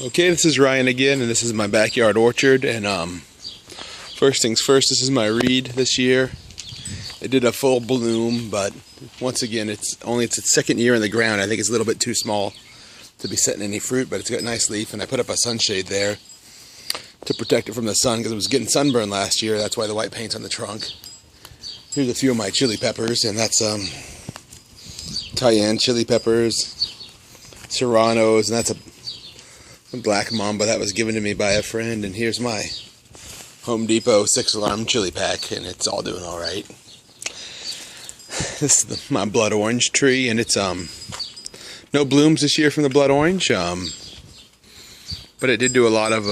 Okay, this is Ryan again, and this is my backyard orchard. And first things first, this is my reed this year. It did a full bloom, but once again, it's its second year in the ground. I think it's a little bit too small to be setting any fruit, but it's got a nice leaf, and I put up a sunshade there to protect it from the sun because it was getting sunburned last year. That's why the white paint's on the trunk. Here's a few of my chili peppers, and that's cayenne chili peppers, serranos, and that's a black mamba that was given to me by a friend. And here's my Home Depot 6-alarm chili pack, and it's all doing all right. This is my blood orange tree, and it's no blooms this year from the blood orange, but it did do a lot of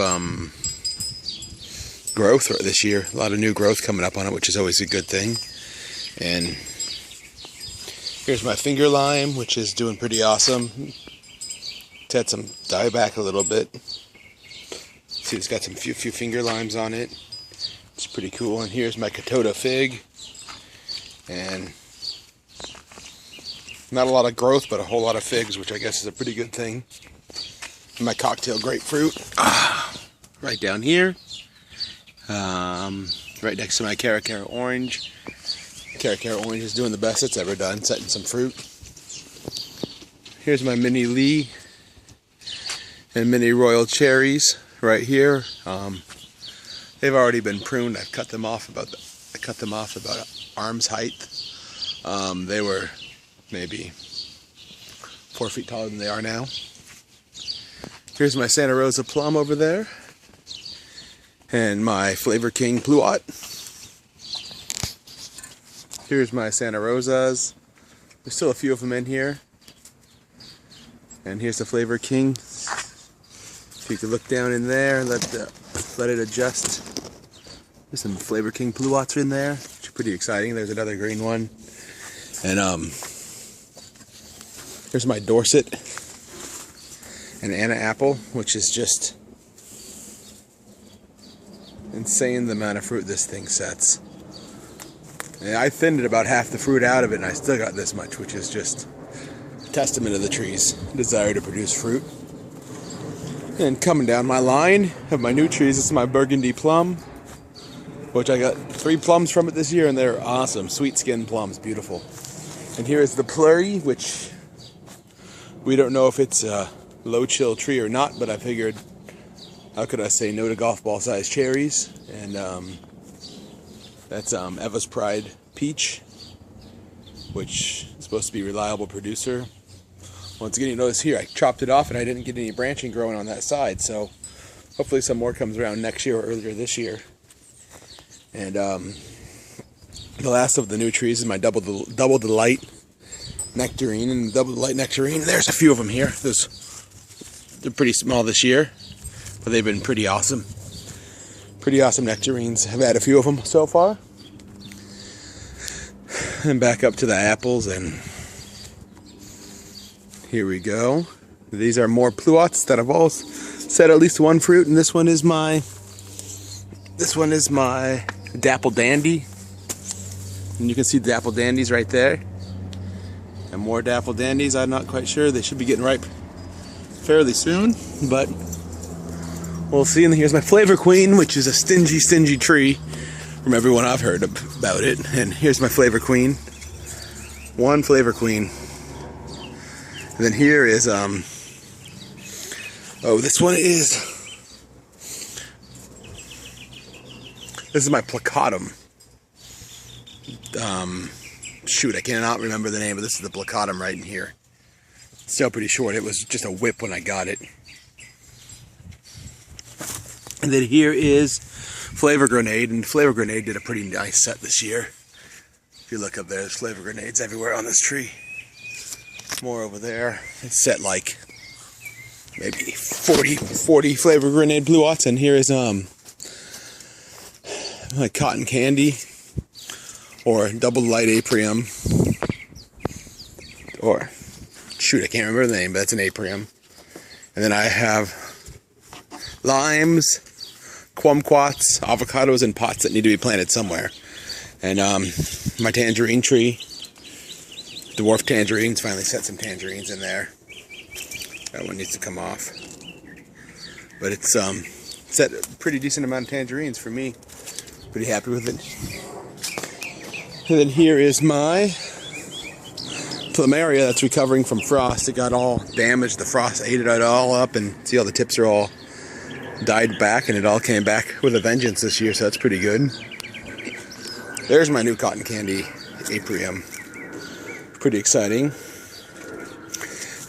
growth this year. A lot of new growth coming up on it, which is always a good thing. And here's my finger lime, which is doing pretty awesome. It's had some dieback a little bit. See, it's got some few finger limes on it. It's pretty cool. And here's my Catota fig, and not a lot of growth, but a whole lot of figs, which I guess is a pretty good thing. And my cocktail grapefruit, right down here, right next to my Cara orange. Cara orange is doing the best it's ever done, setting some fruit. Here's my Minnie Lee and Minnie Royal cherries right here. They've already been pruned. I cut them off about arm's height. They were maybe 4 feet taller than they are now. Here's my Santa Rosa plum over there, and my Flavor King pluot. Here's my Santa Rosas. There's still a few of them in here. And here's the Flavor King. If you could look down in there, let it adjust. There's some Flavor King pluots in there, which are pretty exciting. There's another green one. And here's my Dorsett and Anna apple, which is just insane the amount of fruit this thing sets. And I thinned about half the fruit out of it, and I still got this much, which is just a testament of the tree's desire to produce fruit. And coming down my line of my new trees, this is my Burgundy plum, which I got 3 plums from it this year, and they're awesome. Sweet skin plums, beautiful. And here is the plurry, which we don't know if it's a low chill tree or not, but I figured, how could I say no to golf ball sized cherries? And that's Eva's Pride peach, which is supposed to be a reliable producer. Once again, you notice here I chopped it off and I didn't get any branching growing on that side, so hopefully some more comes around next year or earlier this year. And the last of the new trees is my Double Delight nectarine, and Double Delight nectarine, there's a few of them here. They're pretty small this year, but they've been pretty awesome. Pretty awesome nectarines. I've had a few of them so far. And back up to the apples, and here we go. These are more pluots that have all set at least one fruit, and this one is my Dapple Dandy. And you can see Dapple Dandies right there. And more Dapple Dandies, I'm not quite sure. They should be getting ripe fairly soon, but we'll see. And here's my Flavor Queen, which is a stingy tree from everyone I've heard about it. And here's my Flavor Queen. One Flavor Queen. And then here is, this is my Placatum. Shoot, I cannot remember the name, but this is the Placatum right in here. Still pretty short. It was just a whip when I got it. And then here is Flavor Grenade, and Flavor Grenade did a pretty nice set this year. If you look up there, there's Flavor Grenades everywhere on this tree. More over there. It's set like maybe 40 Flavor Grenade pluots, and here is like Cotton Candy, or Double Light Aprium, or shoot, I can't remember the name, but it's an Aprium. And then I have limes, kumquats, avocados in pots that need to be planted somewhere. And my tangerine tree, dwarf tangerines, finally set some tangerines in there. That one needs to come off. But it's set a pretty decent amount of tangerines for me. Pretty happy with it. And then here is my plumeria that's recovering from frost. It got all damaged. The frost ate it all up, and see all the tips are all died back, and it all came back with a vengeance this year, so that's pretty good. There's my new cotton candy apium. Pretty exciting.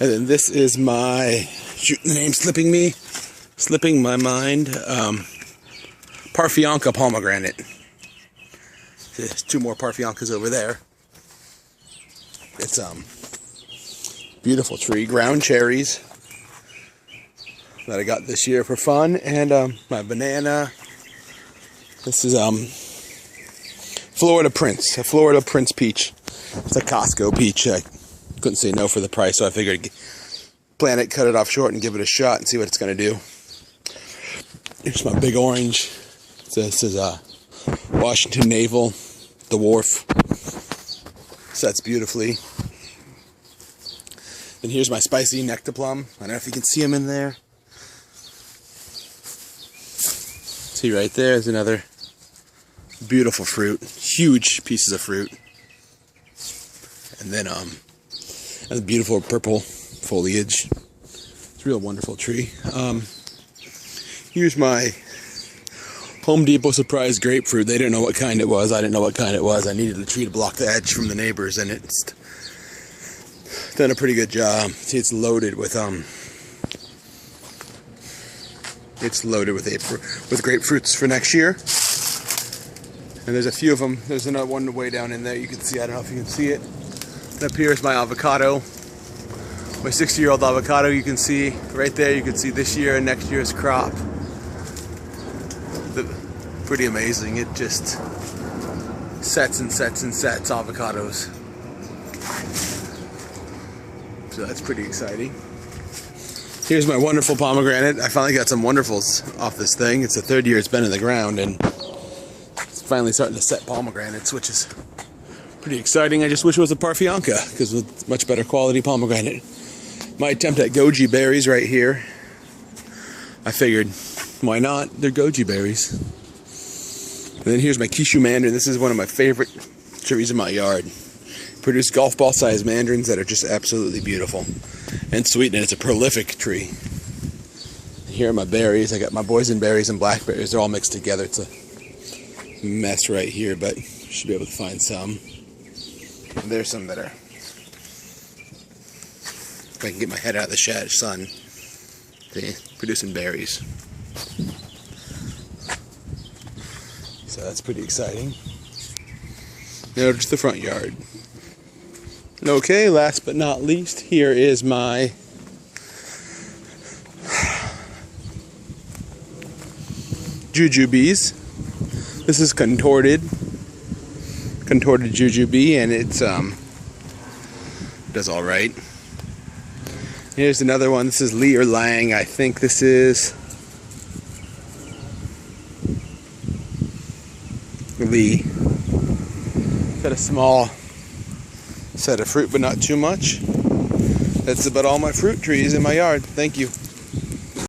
And then this is my, shoot, the name's slipping my mind, Parfionca pomegranate. There's 2 more Parfioncas over there. It's beautiful tree, ground cherries that I got this year for fun, and my banana. This is Florida Prince, a Florida Prince peach. It's a Costco peach. I couldn't say no for the price, so I figured plant it, cut it off short, and give it a shot and see what it's going to do. Here's my big orange. So this is Washington Navel, the Wharf. Sets beautifully. And here's my spicy nectar plum. I don't know if you can see them in there. See right there is another beautiful fruit. Huge pieces of fruit. And then a beautiful purple foliage. It's a real wonderful tree. Here's my Home Depot surprise grapefruit. They didn't know what kind it was. I didn't know what kind it was. I needed a tree to block the edge from the neighbors, and it's done a pretty good job. See, it's loaded with grapefruits for next year. And there's a few of them. There's another one way down in there. You can see. I don't know if you can see it. And up here is my avocado. My 60-year-old avocado. You can see right there. You can see this year and next year's crop. Pretty amazing. It just sets and sets and sets avocados. So that's pretty exciting. Here's my wonderful pomegranate. I finally got some wonderfuls off this thing. It's the 3rd year it's been in the ground, and it's finally starting to set pomegranates, which is pretty exciting. I just wish it was a Parfionca, because it's much better quality pomegranate. My attempt at goji berries right here. I figured, why not? They're goji berries. And then here's my Kishu mandarin. This is one of my favorite trees in my yard. Produce golf ball sized mandarins that are just absolutely beautiful and sweet, and it's a prolific tree. Here are my berries. I got my boysenberries and blackberries. They're all mixed together. It's a mess right here, but you should be able to find some. And there's some that are, if I can get my head out of the sun, see, producing berries. So that's pretty exciting. Now just the front yard. Okay, last but not least, here is my jujubes. This is contorted jujube, and it's does all right. Here's another one. This is Lee or Lang. I think this is Lee. Got a small set of fruit, but not too much. That's about all my fruit trees in my yard. Thank you.